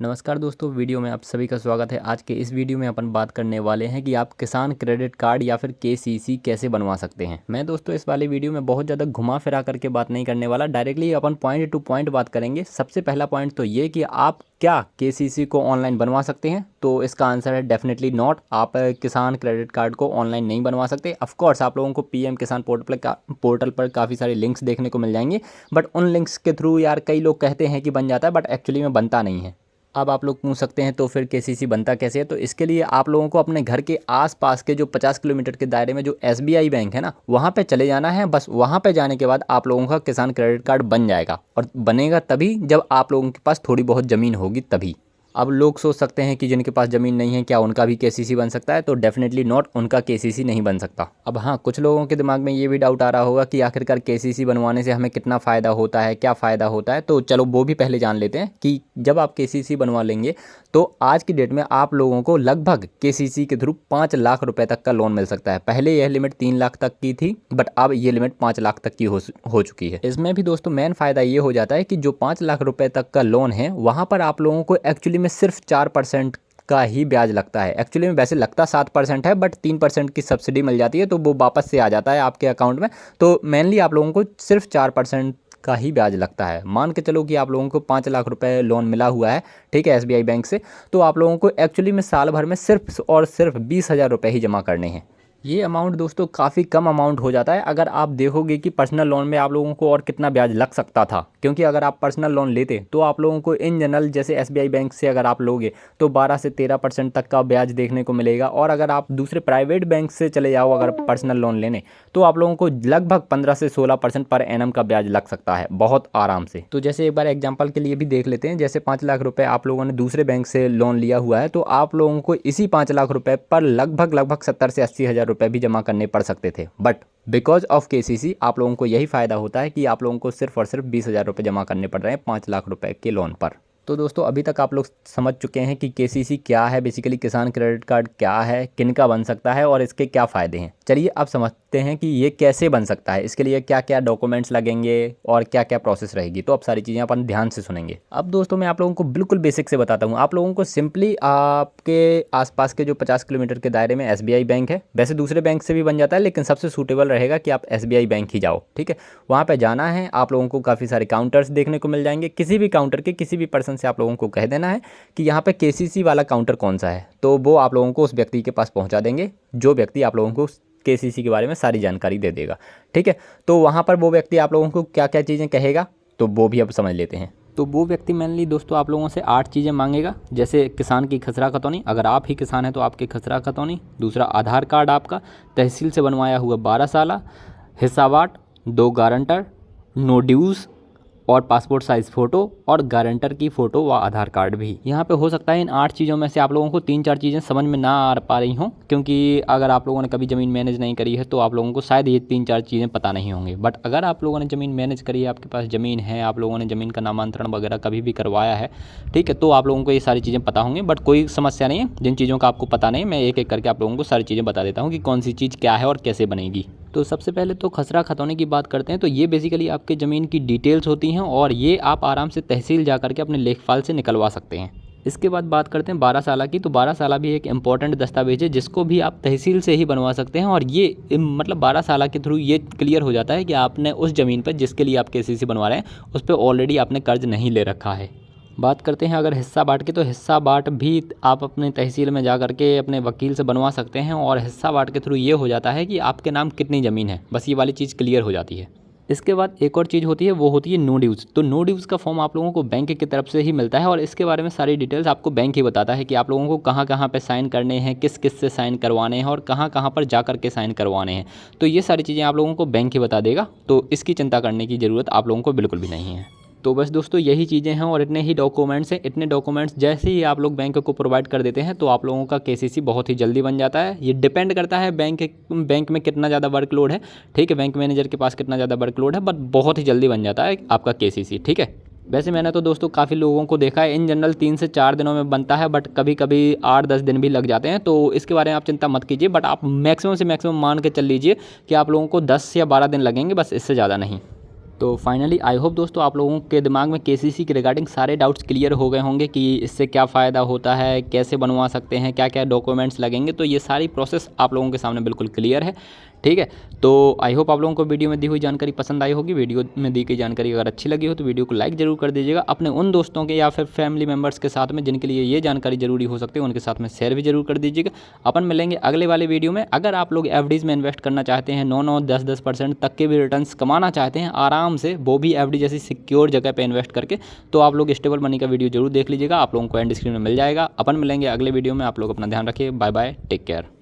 नमस्कार दोस्तों, वीडियो में आप सभी का स्वागत है। आज के इस वीडियो में अपन बात करने वाले हैं कि आप किसान क्रेडिट कार्ड या फिर केसीसी कैसे बनवा सकते हैं। मैं दोस्तों इस वाले वीडियो में बहुत ज़्यादा घुमा फिरा करके बात नहीं करने वाला, डायरेक्टली अपन पॉइंट टू पॉइंट बात करेंगे। सबसे पहला पॉइंट तो ये कि आप क्या केसीसी को ऑनलाइन बनवा सकते हैं, तो इसका आंसर है डेफिनेटली नॉट। आप किसान क्रेडिट कार्ड को ऑनलाइन नहीं बनवा सकते। ऑफकोर्स आप लोगों को पीएम किसान पोर्टल पर काफ़ी सारे लिंक्स देखने को मिल जाएंगे, बट उन लिंक्स के थ्रू यार कई लोग कहते हैं कि बन जाता है, बट एक्चुअली में बनता नहीं है। अब आप लोग पूछ सकते हैं तो फिर केसीसी बनता कैसे है। तो इसके लिए आप लोगों को अपने घर के आसपास के जो 50 किलोमीटर के दायरे में जो एसबीआई बैंक है ना, वहाँ पे चले जाना है। बस वहाँ पे जाने के बाद आप लोगों का किसान क्रेडिट कार्ड बन जाएगा, और बनेगा तभी जब आप लोगों के पास थोड़ी बहुत ज़मीन होगी तभी। अब लोग सोच सकते हैं कि जिनके पास ज़मीन नहीं है क्या उनका भी केसीसी बन सकता है, तो डेफिनेटली नॉट, उनका केसीसी नहीं बन सकता। अब हाँ, कुछ लोगों के दिमाग में ये भी डाउट आ रहा होगा कि आखिरकार केसीसी बनवाने से हमें कितना फ़ायदा होता है, क्या फ़ायदा होता है। तो चलो वो भी पहले जान लेते हैं कि जब आप केसीसी बनवा लेंगे तो आज की डेट में आप लोगों को लगभग केसीसी के थ्रू 5 लाख रुपए तक का लोन मिल सकता है। पहले यह लिमिट 3 लाख तक की थी, बट अब ये लिमिट 5 लाख तक की हो चुकी है। इसमें भी दोस्तों मेन फ़ायदा ये हो जाता है कि जो 5 लाख रुपए तक का लोन है, वहाँ पर आप लोगों को एक्चुअली में सिर्फ 4% का ही ब्याज लगता है। एक्चुअली में वैसे लगता 7% है, बट 3% की सब्सिडी मिल जाती है, तो वो वापस से आ जाता है आपके अकाउंट में। तो मेनली आप लोगों को सिर्फ 4% का ही ब्याज लगता है। मान के चलो कि आप लोगों को 5 लाख रुपए लोन मिला हुआ है, ठीक है, एसबीआई बैंक से, तो आप लोगों को एक्चुअली में साल भर में सिर्फ और सिर्फ 20,000 रुपये ही जमा करने हैं। ये अमाउंट दोस्तों काफ़ी कम अमाउंट हो जाता है। अगर आप देखोगे कि पर्सनल लोन में आप लोगों को और कितना ब्याज लग सकता था, क्योंकि अगर आप पर्सनल लोन लेते तो आप लोगों को इन जनरल जैसे एसबीआई बैंक से अगर आप लोगे तो 12 से 13% तक का ब्याज देखने को मिलेगा। और अगर आप दूसरे प्राइवेट बैंक से चले जाओ अगर पर्सनल लोन लेने, तो आप लोगों को लगभग 15 से 16% पर एनम का ब्याज लग सकता है, बहुत आराम से। तो जैसे एक बार एग्जाम्पल के लिए भी देख लेते हैं, जैसे 5 लाख रुपए आप लोगों ने दूसरे बैंक से लोन लिया हुआ है, तो आप लोगों को इसी 5 लाख रुपए पर लगभग 70 से 80 हज़ार रुपये भी जमा करने पड़ सकते थे। बट बिकॉज ऑफ केसीसी आप लोगों को यही फ़ायदा होता है कि आप लोगों को सिर्फ और सिर्फ 20,000 रुपये जमा करने पड़ रहे हैं 5 लाख रुपए के लोन पर। तो दोस्तों अभी तक आप लोग समझ चुके हैं कि केसीसी क्या है, बेसिकली किसान क्रेडिट कार्ड क्या है, किनका बन सकता है और इसके क्या फ़ायदे हैं। चलिए अब समझते हैं कि ये कैसे बन सकता है, इसके लिए क्या क्या डॉक्यूमेंट्स लगेंगे और क्या क्या प्रोसेस रहेगी। तो अब सारी चीज़ें अपन ध्यान से सुनेंगे। अब दोस्तों मैं आप लोगों को बिल्कुल बेसिक से बताता हूँ। आप लोगों को सिंपली आपके आसपास के जो 50 किलोमीटर के दायरे में एसबीआई बैंक है, वैसे दूसरे बैंक से भी बन जाता है, लेकिन सबसे सूटेबल रहेगा कि आप एसबीआई बैंक ही जाओ, ठीक है। वहाँ पर जाना है, आप लोगों को काफ़ी सारे काउंटर्स देखने को मिल जाएंगे। किसी भी काउंटर के किसी भी पर्सन से आप लोगों को कह देना है कि यहाँ पे केसीसी वाला काउंटर कौन सा है, तो वो आप लोगों को उस व्यक्ति के पास पहुँचा देंगे, जो व्यक्ति आप लोगों को केसीसी के बारे में सारी जानकारी दे देगा, ठीक है। तो वहाँ पर वो व्यक्ति आप लोगों को क्या क्या चीज़ें कहेगा, तो वो भी अब समझ लेते हैं। तो वो व्यक्ति मेनली दोस्तों आप लोगों से 8 चीज़ें मांगेगा, जैसे किसान की खसरा खतौनी, अगर आप ही किसान हैं तो आपकी खसरा खतौनी, दूसरा आधार कार्ड आपका, तहसील से बनवाया हुआ 12 साल, हिस्सा बाट, 2 गारंटर, नो ड्यूज़ और पासपोर्ट साइज़ फ़ोटो और गारंटर की फ़ोटो व आधार कार्ड भी। यहाँ पे हो सकता है इन 8 चीज़ों में से आप लोगों को 3-4 चीज़ें समझ में ना आ पा रही हों, क्योंकि अगर आप लोगों ने कभी ज़मीन मैनेज नहीं करी है तो आप लोगों को शायद ये 3-4 चीज़ें पता नहीं होंगी। बट अगर आप लोगों ने ज़मीन मैनेज करी है, आपके पास ज़मीन है, आप लोगों ने ज़मीन का नामांतरण वगैरह कभी भी करवाया है, ठीक है, तो आप लोगों को ये सारी चीज़ें पता होंगी। बट कोई समस्या नहीं है, जिन चीज़ों का आपको पता नहीं, मैं एक एक करके आप लोगों को सारी चीज़ें बता देता हूँ कि कौन सी चीज़ क्या है और कैसे बनेगी। तो सबसे पहले तो खसरा खतौनी की बात करते हैं। तो ये बेसिकली आपके ज़मीन की डिटेल्स होती हैं और ये आप आराम से तहसील जा करके अपने लेखपाल से निकलवा सकते हैं। इसके बाद बात करते हैं 12 साल की। तो 12 साल भी एक इम्पॉर्टेंट दस्तावेज है जिसको भी आप तहसील से ही बनवा सकते हैं, और ये मतलब 12 साल के थ्रू ये क्लियर हो जाता है कि आपने उस ज़मीन पर जिसके लिए आप केसीसी बनवा रहे हैं उस पर ऑलरेडी आपने कर्ज नहीं ले रखा है। बात करते हैं अगर हिस्सा बाट की, तो हिस्सा बाट भी आप अपने तहसील में जा करके अपने वकील से बनवा सकते हैं, और हिस्सा बाट के थ्रू ये हो जाता है कि आपके नाम कितनी ज़मीन है, बस ये वाली चीज़ क्लियर हो जाती है। इसके बाद एक और चीज़ होती है, वो होती है नो ड्यूज़। तो नो ड्यूज़ का फॉर्म आप लोगों को बैंक की तरफ से ही मिलता है, और इसके बारे में सारी डिटेल्स आपको बैंक ही बताता है कि आप लोगों को कहाँ कहाँ पे साइन करने हैं, किस किस से साइन करवाने हैं और कहाँ कहाँ पर जा करके साइन करवाने हैं। तो ये सारी चीज़ें आप लोगों को बैंक ही बता देगा, तो इसकी चिंता करने की ज़रूरत आप लोगों को बिल्कुल भी नहीं है। तो बस दोस्तों यही चीज़ें हैं और इतने ही डॉक्यूमेंट्स हैं। इतने डॉक्यूमेंट्स जैसे ही आप लोग बैंक को प्रोवाइड कर देते हैं तो आप लोगों का केसीसी बहुत ही जल्दी बन जाता है। ये डिपेंड करता है बैंक में कितना ज़्यादा वर्कलोड है, ठीक है, बैंक मैनेजर के पास कितना ज़्यादा वर्कलोड है, बट बहुत ही जल्दी बन जाता है आपका केसीसी, ठीक है। वैसे मैंने तो दोस्तों काफ़ी लोगों को देखा है, इन जनरल 3 से 4 दिनों में बनता है, बट कभी कभी 8-10 दिन भी लग जाते हैं। तो इसके बारे में आप चिंता मत कीजिए, बट आप मैक्सिमम से मैक्सिमम मान के चल लीजिए कि आप लोगों को 10 या 12 दिन लगेंगे, बस इससे ज़्यादा नहीं। तो फाइनली आई होप दोस्तों आप लोगों के दिमाग में केसीसी के रिगार्डिंग सारे डाउट्स क्लियर हो गए होंगे कि इससे क्या फ़ायदा होता है, कैसे बनवा सकते हैं, क्या क्या डॉक्यूमेंट्स लगेंगे। तो ये सारी प्रोसेस आप लोगों के सामने बिल्कुल क्लियर है, ठीक है। तो आई होप आप लोगों को वीडियो में दी हुई जानकारी पसंद आई होगी। वीडियो में दी गई जानकारी अगर अच्छी लगी हो तो वीडियो को लाइक ज़रूर कर दीजिएगा। अपने उन दोस्तों के या फिर फैमिली मेम्बर्स के साथ में जिनके लिए ये जानकारी जरूरी हो सकती है उनके साथ में शेयर भी जरूर कर दीजिएगा। अपन मिलेंगे अगले वाले वीडियो में। अगर आप लोग एफडीज़ में इन्वेस्ट करना चाहते हैं, 9-9, 10-10% तक के भी रिटर्न्स कमाना चाहते हैं आराम से, वो भी एफडी जैसी सिक्योर जगह पे इन्वेस्ट करके, तो आप लोग स्टेबल मनी का वीडियो जरूर देख लीजिएगा। आप लोगों को एंड स्क्रीन में मिल जाएगा। अपन मिलेंगे अगले वीडियो में। आप लोग अपना ध्यान रखिए। Bye bye, take care.